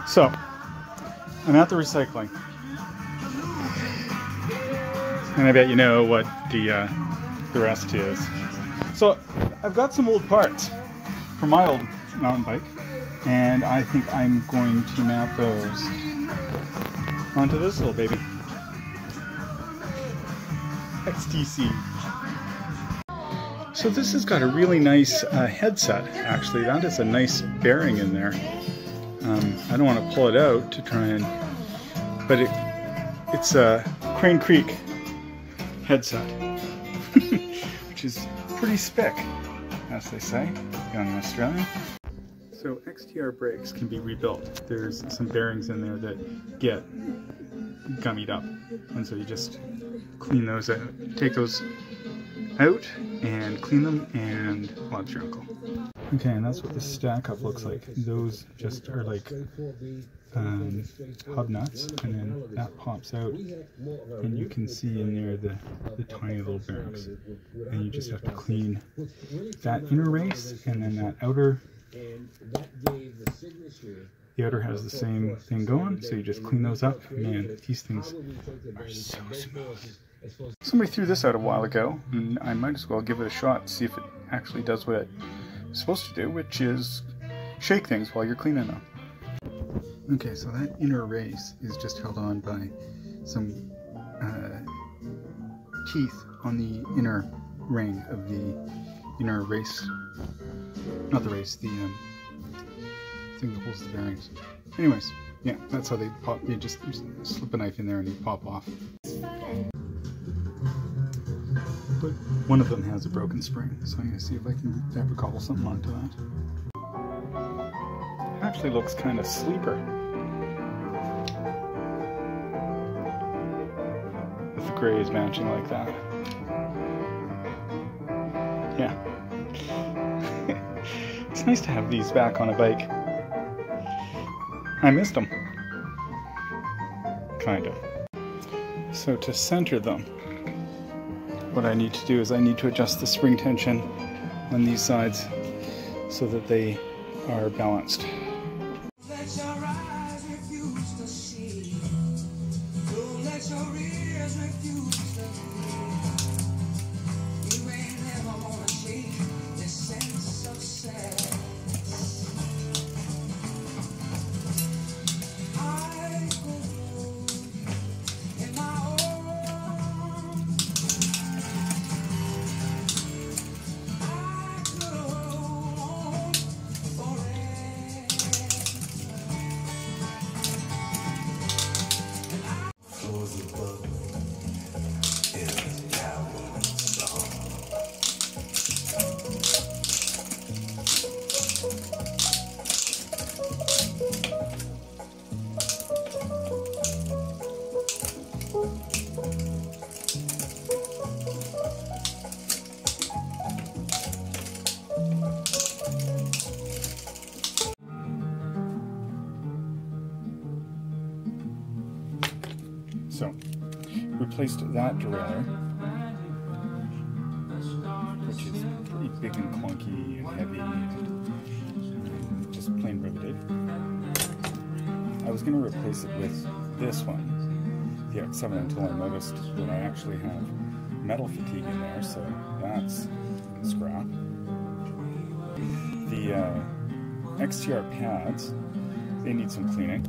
So, I'm at the recycling. And I bet you know what the rest is. So, I've got some old parts from my old mountain bike, and I think I'm going to mount those onto this little baby. XTC. So this has got a really nice headset, actually. That is a nice bearing in there. I don't want to pull it out to try and... But it's a Crane Creek headset, which is pretty spick, as they say, young Australian. So XTR brakes can be rebuilt. There's some bearings in there that get gummied up, and so you just clean those out. Take those out and clean them, and well, it's your uncle. Okay, and that's what the stack up looks like. Those just are like hub nuts, and then that pops out, and you can see in there the tiny little bearings. And you just have to clean that inner race, and then that outer. The outer has the same thing going, so you just clean those up. Man, these things are so smooth. Somebody threw this out a while ago, and I might as well give it a shot, see if it actually does what it's supposed to do, which is shake things while you're cleaning them. Okay, so that inner race is just held on by some teeth on the inner ring of the inner race. Not the race, the thing that holds the bearings. Anyways, yeah, that's how they pop. You just slip a knife in there and you pop off. But one of them has a broken spring, so I'm going to see if I can ever cobble something onto that. Actually looks kind of sleeper. With the grays matching like that. Yeah. It's nice to have these back on a bike. I missed them. Kind of. So to center them, what I need to do is I need to adjust the spring tension on these sides so that they are balanced. So, replaced that derailleur, which is pretty big and clunky and heavy and just plain riveted. I was going to replace it with this one, the X7, until I noticed that I actually have metal fatigue in there, so that's scrap. The XTR pads, they need some cleaning.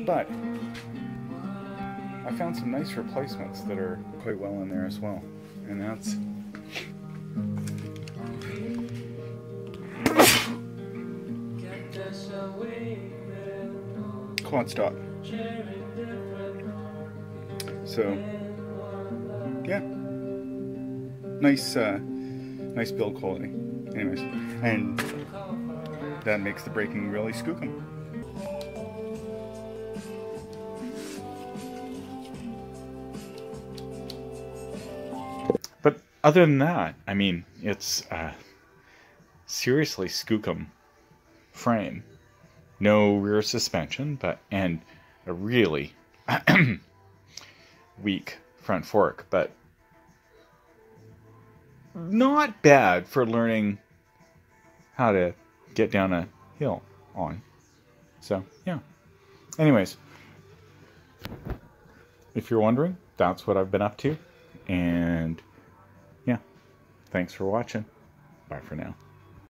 But I found some nice replacements that are quite well in there as well, and that's quad stop. So yeah, nice build quality. Anyways, and that makes the braking really skookum. But other than that, I mean, it's seriously skookum frame. No rear suspension, and a really weak front fork, but not bad for learning how to get down a hill on. So, yeah. Anyways, if you're wondering, that's what I've been up to. And, yeah, thanks for watching. Bye for now.